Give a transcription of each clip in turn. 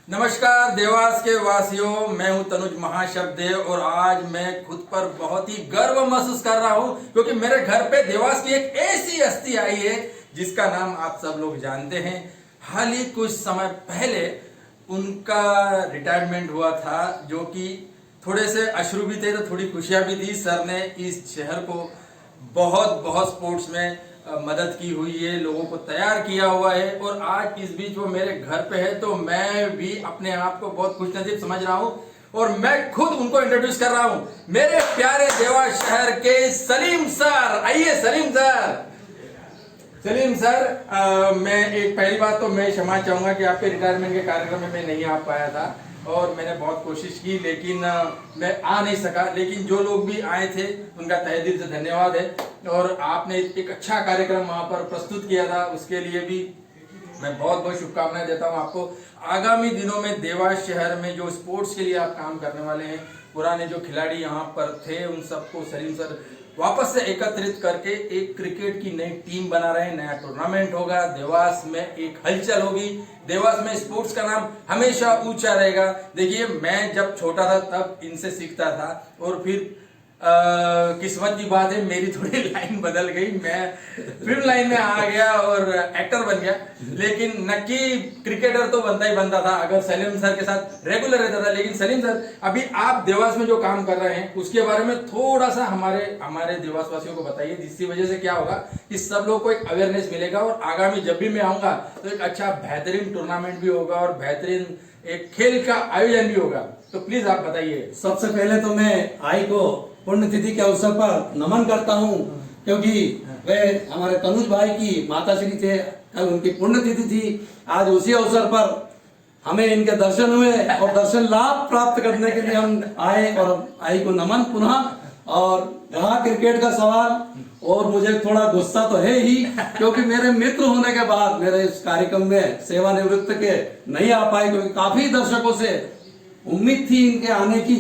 नमस्कार देवास के वासियों, मैं हूं तनुज महाशब्दे और आज मैं खुद पर बहुत ही गर्व महसूस कर रहा हूं क्योंकि मेरे घर पे देवास की एक ऐसी हस्ती आई है जिसका नाम आप सब लोग जानते हैं। हाल ही कुछ समय पहले उनका रिटायरमेंट हुआ था, जो कि थोड़े से अश्रु भी थे तो थोड़ी खुशियां भी थी। सर ने इस शहर को बहुत बहुत स्पोर्ट्स में मदद की हुई है, लोगों को तैयार किया हुआ है और आज इस बीच वो मेरे घर पे है तो मैं भी अपने आप को बहुत खुशनसीब समझ रहा हूं और मैं खुद उनको इंट्रोड्यूस कर रहा हूं, मेरे प्यारे देवास शहर के सलीम सर। आइए सलीम सर। सलीम सर, मैं एक पहली बात तो मैं क्षमा चाहूंगा कि आपके रिटायरमेंट के कार्यक्रम में मैं नहीं आ पाया था और मैंने बहुत कोशिश की लेकिन मैं आ नहीं सका। लेकिन जो लोग भी आए थे उनका तहे दिल से धन्यवाद है और आपने एक अच्छा कार्यक्रम वहां पर प्रस्तुत किया था, उसके लिए भी मैं बहुत बहुत शुभकामनाएं देता हूं आपको। आगामी दिनों में देवास शहर में जो स्पोर्ट्स के लिए आप काम करने वाले हैं, पुराने जो खिलाड़ी यहाँ पर थे उन सबको सलीम सर वापस से एकत्रित करके एक क्रिकेट की नई टीम बना रहे हैं, नया टूर्नामेंट होगा, देवास में एक हलचल होगी, देवास में स्पोर्ट्स का नाम हमेशा ऊंचा रहेगा। देखिए, मैं जब छोटा था तब इनसे सीखता था और फिर किस्मत की बात है मेरी थोड़ी लाइन बदल गई, मैं फिल्म लाइन में आ गया और एक्टर बन गया। लेकिन नक्की क्रिकेटर तो बनता ही बनता था अगर सलीम सर के साथ रेगुलर रहता था। लेकिन सलीम सर, अभी आप देवास में जो काम कर रहे हैं उसके बारे में थोड़ा सा हमारे देवास वासियों को बताइए, जिसकी वजह से क्या होगा कि सब लोग को एक अवेयरनेस मिलेगा और आगामी जब भी मैं आऊंगा तो एक अच्छा बेहतरीन टूर्नामेंट भी होगा और बेहतरीन एक खेल का आयोजन भी होगा। तो प्लीज आप बताइए। सबसे पहले तो मैं आई को पुण्यतिथि के अवसर पर नमन करता हूं, क्योंकि वे हमारे तनुज भाई की माताश्री थे, कल उनकी पुण्यतिथि थी। आज उसी अवसर पर हमें इनके दर्शन हुए और दर्शन लाभ प्राप्त करने के लिए हम आए और आई को नमन पुनः। और रहा क्रिकेट का सवाल, और मुझे थोड़ा गुस्सा तो है ही क्योंकि मेरे मित्र होने के बाद मेरे इस कार्यक्रम में सेवानिवृत्त के नहीं आ पाए, क्योंकि काफी दर्शकों से उम्मीद थी इनके आने की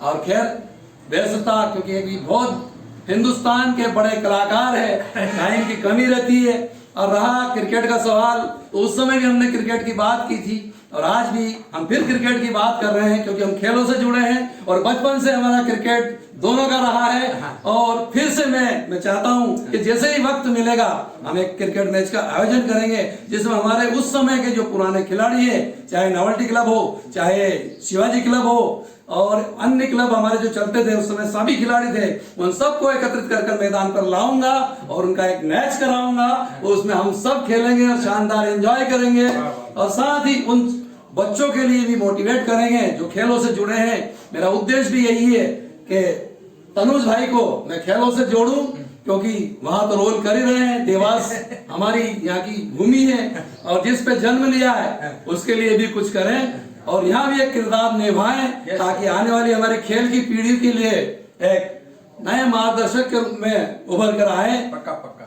और खैर व्यस्तता, क्योंकि ये भी बहुत हिंदुस्तान के बड़े कलाकार है, टाइम की कमी रहती है। और रहा क्रिकेट का सवाल, तो उस समय भी हमने क्रिकेट की बात की थी और आज भी हम फिर क्रिकेट की बात कर रहे हैं, क्योंकि हम खेलों से जुड़े हैं और बचपन से हमारा क्रिकेट दोनों का रहा है। और फिर से मैं चाहता हूं कि जैसे ही वक्त मिलेगा हम एक क्रिकेट मैच का आयोजन करेंगे, जिसमें हमारे उस समय के जो पुराने खिलाड़ी हैं, चाहे नवल्टी क्लब हो, चाहे शिवाजी क्लब हो और अन्य क्लब हमारे जो चलते थे उस समय सभी खिलाड़ी थे, उन सबको एकत्रित कर मैदान पर लाऊंगा और उनका एक मैच कराऊंगा। उसमें हम सब खेलेंगे और शानदार एंजॉय करेंगे और साथ ही उन बच्चों के लिए भी मोटिवेट करेंगे जो खेलों से जुड़े हैं। मेरा उद्देश्य भी यही है कि तनुज भाई को मैं खेलों से जोड़ूं, क्योंकि वहां तो रोल कर ही रहे हैं। देवास हमारी यहाँ की भूमि है और जिस पे जन्म लिया है उसके लिए भी कुछ करें और यहाँ भी एक किरदार निभाएं, ताकि आने वाली हमारे खेल की पीढ़ी के लिए एक नए मार्गदर्शक के रूप में उभर कर आए। पक्का पक्का।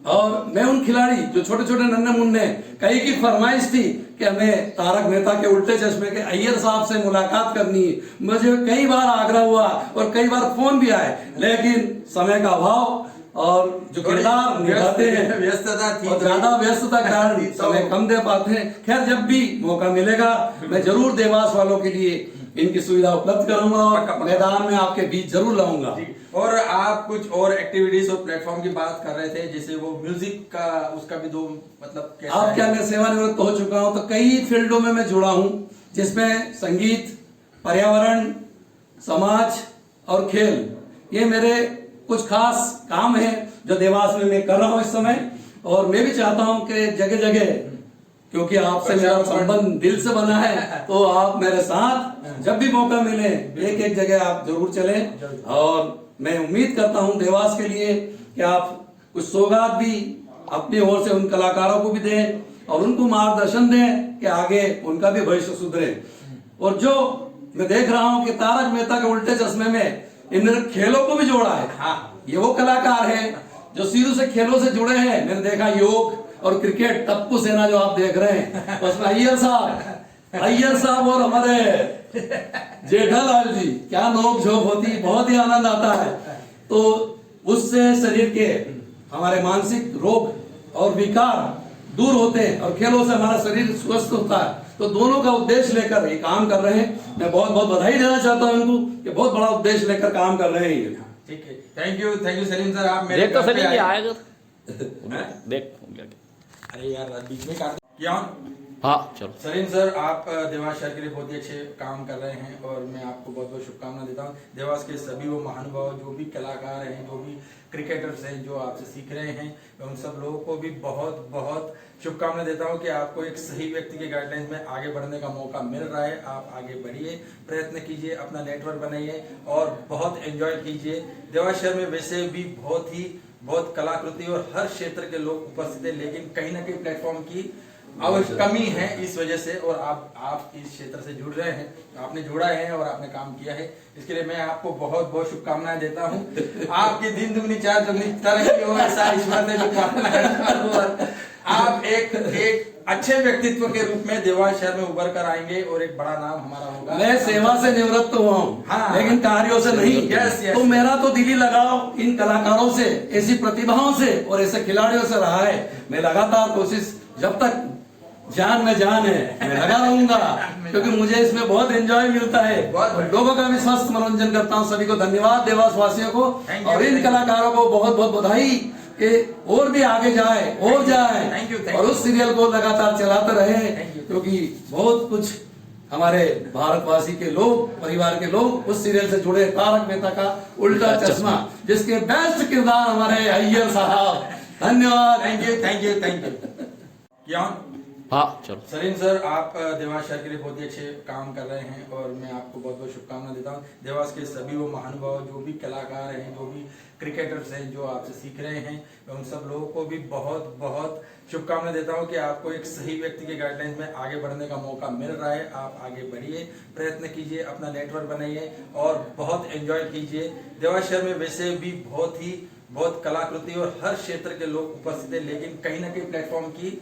और मैं उन खिलाड़ी जो छोटे छोटे नन्हे मुन्ने, कई की फरमाइश थी कि हमें तारक मेहता के उल्टे चश्मे के अय्यर साहब से मुलाकात करनी है। मुझे कई बार आग्रह हुआ और कई बार फोन भी आए, लेकिन समय का अभाव और जो किरदार निभाते हैं व्यस्तता थी, और ज्यादा व्यस्तता कारण समय कम दे पाते हैं। खैर, जब भी मौका मिलेगा मैं जरूर देवास वालों के लिए इनकी सुविधा उपलब्ध करूंगा और मैदान में आपके बीच जरूर लाऊंगा। और आप कुछ और एक्टिविटीज और प्लेटफॉर्म की बात कर रहे थे, जैसे वो म्यूजिक का, उसका भी दो मतलब कैसा आप क्या, मैं सेवानिवृत्त हो चुका हूं तो कई फील्डों में मैं जुड़ा हूं, जिसमें संगीत, पर्यावरण, समाज और खेल, ये मेरे कुछ खास काम है जो देवास में मैं कर रहा हूं इस समय। और मैं भी चाहता हूं कि जगह जगह, क्योंकि आपसे मेरा संबंध दिल से बना है, तो आप मेरे साथ जब भी मौका मिले एक एक जगह आप जरूर चलें। और मैं उम्मीद करता हूं देवास के लिए कि आप कुछ सौगात भी अपनी ओर से उन कलाकारों को भी दें और उनको मार्गदर्शन दें कि आगे उनका भी भविष्य सुधरे। और जो मैं देख रहा हूं कि तारक मेहता के उल्टे चश्मे में इन्होंने खेलों को भी जोड़ा है। ये वो कलाकार है जो शुरू से खेलों से जुड़े हैं। मैंने देखा योग और क्रिकेट, टप्पू सेना जो आप देख रहे हैं, उसमें अय्यर साहब और हमारे जेठालाल जी, क्या नोक झोंक होती, बहुत ही आनंद आता है। तो उससे शरीर के हमारे मानसिक रोग और विकार दूर होते हैं और खेलों से हमारा शरीर स्वस्थ होता है। तो दोनों का उद्देश्य लेकर ये काम कर रहे हैं। मैं बहुत बहुत बधाई देना चाहता हूं इनको कि बहुत बड़ा उद्देश्य लेकर काम कर रहे हैं ये। ठीक है, थैंक यू सलीम सर, आप मेरे देख तो घर पे सलीम आए। ये आएगा हैं? देख अरे यार बीच में काट क्या। हाँ चलो। सलीम सर, आप देवास शहर के लिए बहुत ही अच्छे काम कर रहे हैं और मैं आपको बहुत बहुत शुभकामना देता हूँ। देवास के सभी वो महानुभाव जो भी कलाकार हैं, जो भी क्रिकेटर्स हैं, जो आपसे सीख रहे हैं, मैं उन सब लोगों को भी बहुत बहुत शुभकामना देता हूँ कि आपको एक सही व्यक्ति के गाइडलाइंस में आगे बढ़ने का मौका मिल रहा है। आप आगे बढ़िए, प्रयत्न कीजिए, अपना नेटवर्क बनाइए और बहुत एंजॉय कीजिए। देवास शहर में वैसे भी बहुत कलाकृति और हर क्षेत्र के लोग उपस्थित है, लेकिन कहीं ना कहीं प्लेटफॉर्म की अवश्य कमी है इस वजह से। और आप इस क्षेत्र से जुड़ रहे हैं, आपने जुड़ा है और आपने काम किया है, इसके लिए मैं आपको बहुत बहुत शुभकामनाएं देता हूं। आपकी दिन दुगनी चार दुगनी तरक्की हो, ऐसा ईश्वर से शुभकामना करता हूं। और आप एक अच्छे व्यक्तित्व के रूप में देवास शहर में उभर कर आएंगे और एक बड़ा नाम हमारा होगा। मैं सेवा से निवृत्त हुआ हूँ, हाँ, लेकिन कार्यों से नहीं। Yes, yes. तो मेरा तो दिली लगाव इन कलाकारों से, ऐसी प्रतिभाओं से और ऐसे खिलाड़ियों से रहा है। मैं लगातार कोशिश, जब तक जान में जान है मैं लगा रहूंगा, क्योंकि मुझे इसमें बहुत एंजॉय मिलता है और लोगों का भी स्वस्थ मनोरंजन करता हूँ। सभी को धन्यवाद, देवास वासियों को और इन कलाकारों को बहुत बहुत बधाई कि और भी आगे जाए और जाए और उस सीरियल को लगातार चलाते रहे, क्योंकि बहुत कुछ हमारे भारतवासी के लोग, परिवार के लोग उस सीरियल से जुड़े। तारक मेहता का उल्टा चश्मा, जिसके बेस्ट किरदार हमारे अय्यर साहब। धन्यवाद, थैंक यू क्या। हाँ चलो। सलीम सर, आप देवास शहर के लिए बहुत ही अच्छे काम कर रहे हैं और मैं आपको बहुत बहुत शुभकामना देता हूँ। देवास के सभी वो महानुभाव जो भी कलाकार हैं, जो भी क्रिकेटर्स हैं, जो आपसे सीख रहे हैं, मैं उन सब लोगों को भी बहुत बहुत शुभकामना देता हूँ कि आपको एक सही व्यक्ति के गाइडलाइंस में आगे बढ़ने का मौका मिल रहा है। आप आगे बढ़िए, प्रयत्न कीजिए, अपना नेटवर्क बनाइए और बहुत एंजॉय कीजिए। देवास शहर में वैसे भी बहुत कलाकृति और हर क्षेत्र के लोग उपस्थित है, लेकिन कहीं ना कहीं प्लेटफॉर्म की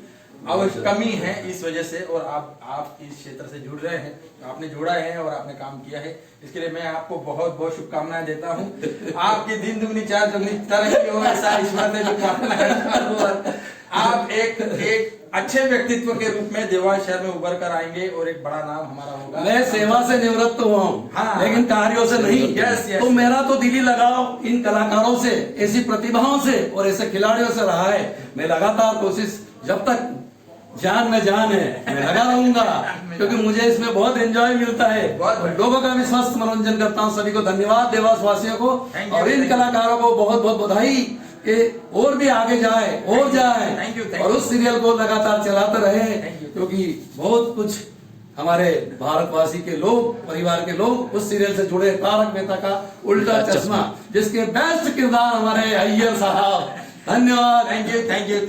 अवश्य कमी है इस वजह से। और आप इस क्षेत्र से जुड़ रहे हैं, आपने जुड़ा है और आपने काम किया है, इसके लिए मैं आपको बहुत बहुत शुभकामनाएं देता हूं। आपकी दिन दुगनी चार दुगनी तरक्की हो, ऐसा ईश्वर से शुभकामना करता हूं। और आप एक अच्छे व्यक्तित्व के रूप में देवास शहर में उभर कर आएंगे और एक बड़ा नाम हमारा होगा। मैं सेवा से निवृत्त हुआ हूँ, हाँ, लेकिन कार्यों से नहीं। Yes, yes. तो मेरा तो दिली लगाव इन कलाकारों से, ऐसी प्रतिभाओं से और ऐसे खिलाड़ियों से रहा है। मैं लगातार कोशिश, जब तक जान में जान है मैं लगा रहूंगा, क्योंकि मुझे इसमें बहुत एंजॉय मिलता है और लोगों का भी स्वस्थ मनोरंजन करता हूँ। सभी को धन्यवाद, देवास वासियों को और इन कलाकारों को बहुत बहुत बधाई कि और भी आगे जाए और जाए और उस सीरियल को लगातार चलाते रहे, क्योंकि बहुत कुछ हमारे भारतवासी के लोग, परिवार के लोग उस सीरियल से जुड़े। तारक मेहता का उल्टा चश्मा, जिसके बेस्ट किरदार हमारे अय्यर साहब। धन्यवाद, थैंक यू